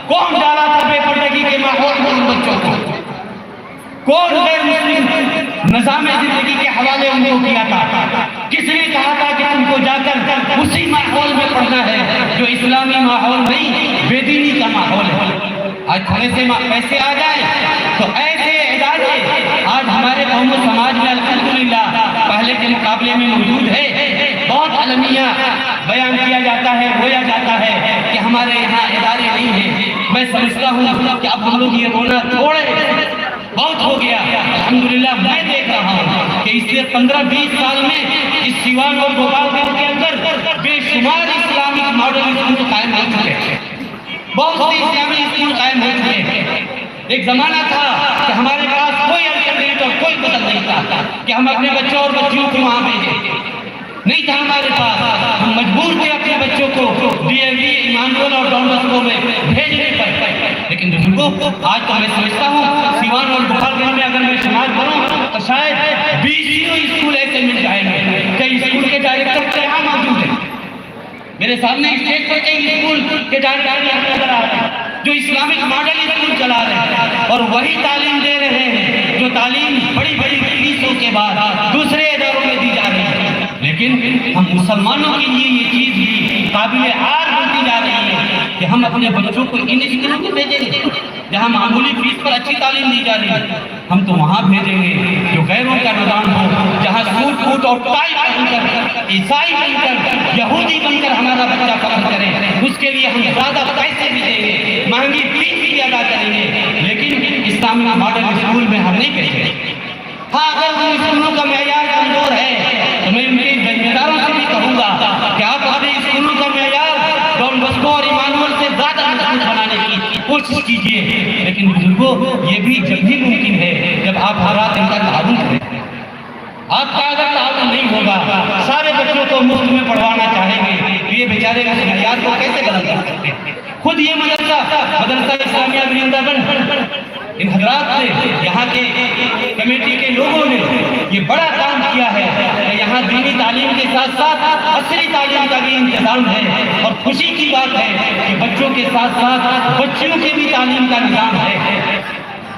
کون ڈالا تھا بے پردگی کے ماحول میں ان بچوں کو؟ کون غیر مسلم نظام زندگی کے حوالے ان کو کیا تھا؟ کس نے کہا تھا کہ تم کو جا کر اسی ماحول میں پڑھنا ہے جو اسلامی ماحول نہیں، بے دینی کا ماحول ہے؟ آج تھوڑے سے پیسے آ جائیں تو ایسے ادارے آج ہمارے قوم و سماج میں الحمدللہ پہلے کے مقابلے میں موجود ہے۔ بہت المیہ بیان کیا جاتا ہے، رویا جاتا ہے کہ ہمارے یہاں ادارے نہیں ہیں۔ میں سمجھتا ہوں کہ اب ہم لوگ یہ رونا چھوڑے، بہت ہو گیا۔ الحمدللہ میں دیکھ رہا ہوں کہ اس سے 15-20 سال میں اس سیوان اور گوپال گنج کے اندر بے شمار اسلامک ماڈل اسکول قائم ہو چکے ہیں، بہت سے اسلامی اسکول قائم ہو چکے ہیں۔ ایک زمانہ تھا کہ ہمارے پاس کوئی الٹرنیٹ اور کوئی بدل نہیں تھا کہ ہم اپنے بچوں اور بچیوں کو وہاں بھیجیں، نہیں تھا ہمارے پاس۔ ہم مجبور تھے اپنے بچوں کو ڈی اے وی، ایمانوئل اور ڈان باسکو میں بھیجنے پر۔ لیکن بزرگوں، آج تو میں سمجھتا ہوں سیوان اور گوپال گنج میں اگر میں شمار کروں تو شاید 20 اسکول ایسے مل جائیں گے۔ کئی اسکول کے ڈائریکٹر یہاں موجود ہیں، میرے سامنے اسٹیج پر کئی اسکول کے ڈائریکٹر نظر آ رہے ہیں جو اسلامک ماڈل اسکول چلا رہے ہیں اور وہی تعلیم دے رہے ہیں جو تعلیم بڑی بڑی فیسوں کے بعد دوسرے اداروں میں دی جا رہی ہے۔ لیکن ہم مسلمانوں کے لیے یہ چیز بھی قابل عار بنتی جا رہی ہے کہ ہم اپنے بچوں کو ان اسکولوں میں بھیجیں گے جہاں معمولی فیس پر اچھی تعلیم دی جا رہی ہے۔ ہم تو وہاں بھیجیں گے جو غیروں کا نظام ہو، جہاں سوٹ بوٹ اور ٹائی پہن کر، عیسائی بن کر، یہودی بن کر ہمارا بچہ پڑھ کرے۔ اس کے لیے ہم زیادہ پیسے بھی دیں گے، مہنگی فیس بھی ادا کریں گے، لیکن اسلامی ماڈل اسکول میں ہم نہیں بھیجیں گے۔ ہاں، اگر ان اسکولوں کا معیار کمزور ہے تو میں ان کے ذمہ داروں سے بھی کہوں گا کہ آپ اپنے اسکولوں کا معیار ڈان باسکو اور ایمانوئل سے زیادہ مضبوط بنانے کی کوشش کیجیے۔ لیکن بزرگوں، یہ بھی جب ہی ممکن ہے جب آپ حالات ان کا تعاون کریں۔ آپ کا اگر تعاون نہیں ہوگا، سارے بچوں کو مفت میں پڑھوانا چاہیں گے تو یہ بیچارے اس معیار کو کیسے بلند کر سکتے ہیں؟ خود یہ مدرسہ اسلامیہ ورنداون، ان حضرات نے، یہاں کے کمیٹی کے لوگوں نے یہ بڑا کام کیا ہے کہ یہاں دینی تعلیم کے ساتھ ساتھ عصری تعلیم کا بھی انتظام ہے، اور خوشی کی بات ہے کہ بچوں کے ساتھ ساتھ بچیوں کی بھی تعلیم کا نظام ہے۔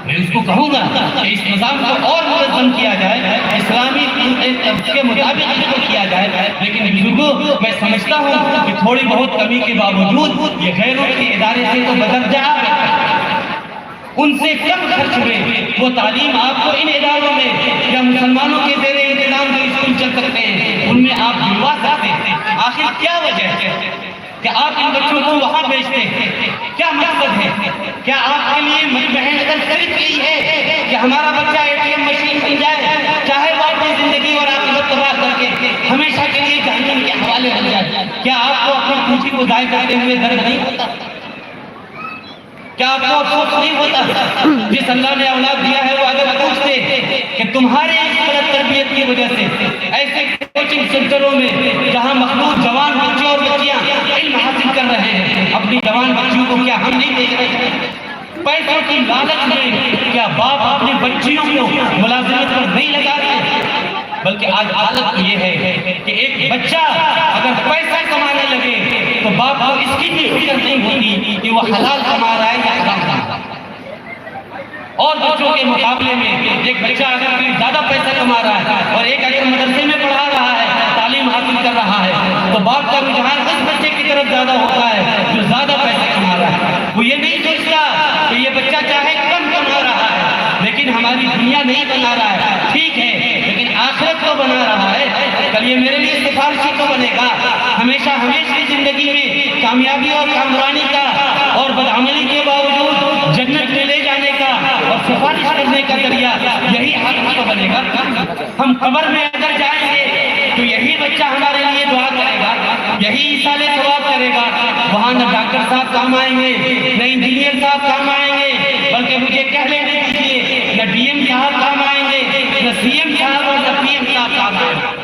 میں اس کو کہوں گا کہ اس نظام کو اور منظم کیا جائے، اسلامی کے مطابق اس کو کیا جائے۔ لیکن بزرگوں، میں سمجھتا ہوں کہ تھوڑی بہت کمی کے باوجود یہ غیروں کے ادارے سے تو بدرجہ ان سے کم خرچ میں وہ تعلیم آپ کو ان اداروں میں یا مسلمانوں کے زیر انتظام جو اسکول چل سکتے ہیں ان میں آپ دلوا سکتے ہیں۔ آخر کیا وجہ ہے کہ آپ ان بچوں کو وہاں بھیجتے ہیں؟ کیا مقصد ہے؟ کیا آپ کے لیے میری بہن اگر خرید گئی ہے کہ ہمارا بچہ ATM مشین بن جائے، چاہے وہ اپنی زندگی اور آخرت تباہ کر کے ہمیشہ کے لیے جہنم کے حوالے ہو جائے؟ کیا آپ کو اپنی پونجی کو ضائع کرتے ہوئے درد نہیں ہوتا؟ کیا آپ کو افسوس نہیں ہوتا؟ جس اللہ نے اولاد دیا ہے وہ اگر پوچھتے کہ تمہارے اس غلط تربیت کی وجہ سے ایسے کوچنگ سنٹروں میں جہاں مخلوق جوان بچے اور بچیاں علم حاصل کر رہے ہیں، اپنی جوان بچیوں کو کیا ہم نہیں دیکھ رہے ہیں؟ پیسوں کی لالچ میں کیا باپ اپنی بچیوں کو ملازمت پر نہیں لگا رہے؟ بلکہ آج حالت یہ ہے کہ ایک بچہ اگر پیسہ کمانے لگے تو باپ کو اس کی بھی فکر نہیں ہوتی کہ وہ حلال کما رہا ہے یا حرام کما رہا ہے۔ اور بچوں کے مقابلے میں ایک بچہ اگر زیادہ پیسہ کما رہا ہے اور ایک اگر مدرسے میں پڑھا رہا ہے، تعلیم حاصل کر رہا ہے، تو باپ کا رجحان اس بچے کی طرف زیادہ ہوتا ہے جو زیادہ پیسہ کما رہا ہے۔ وہ یہ نہیں سوچتا کہ یہ بچہ چاہے کم کما رہا ہے لیکن ہماری دنیا نہیں بنا رہا ہے، ٹھیک ہے، لیکن آخرت کو بنا رہا ہے۔ کل یہ میرے لیے سفارشی کو بنے گا، ہمیشہ کی زندگی میں کامیابی اور کامرانی کا اور بدعملی کے باوجود جنت میں لے جانے کا اور سفارش کرنے کا ذریعہ یہی حق کو بنے گا۔ ہم قبر میں اگر جائیں گے تو یہی بچہ ہمارے لیے دعا کرے گا، یہی ایصال ثواب کرے گا۔ وہاں نہ ڈاکٹر صاحب کام آئیں گے، نہ انجینئر صاحب کام آئیں گے، بلکہ مجھے کہہ لینے دیجیے نہ ڈی ایم صاحب کام آئیں گے، نہ سی ایم صاحب اور نہ پی ایم صاحب کام آئیں گے۔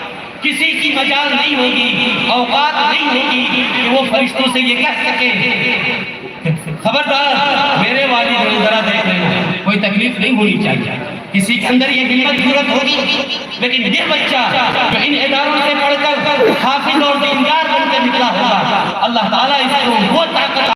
کسی کی مجال نہیں ہوگی، اوقات نہیں ہوگی کہ وہ فرشتوں سے یہ کہہ سکے خبردار میرے والد ذرا دیکھ رہے ہیں، کوئی تکلیف نہیں ہونی چاہیے۔ کسی کے اندر یہ ہمت ضرورت ہوگی، لیکن یہ بچہ جو ان اداروں سے پڑھ کر حافظ اور دیندار بن کے نکلا ہوگا، اللہ تعالیٰ اس کو وہ طاقت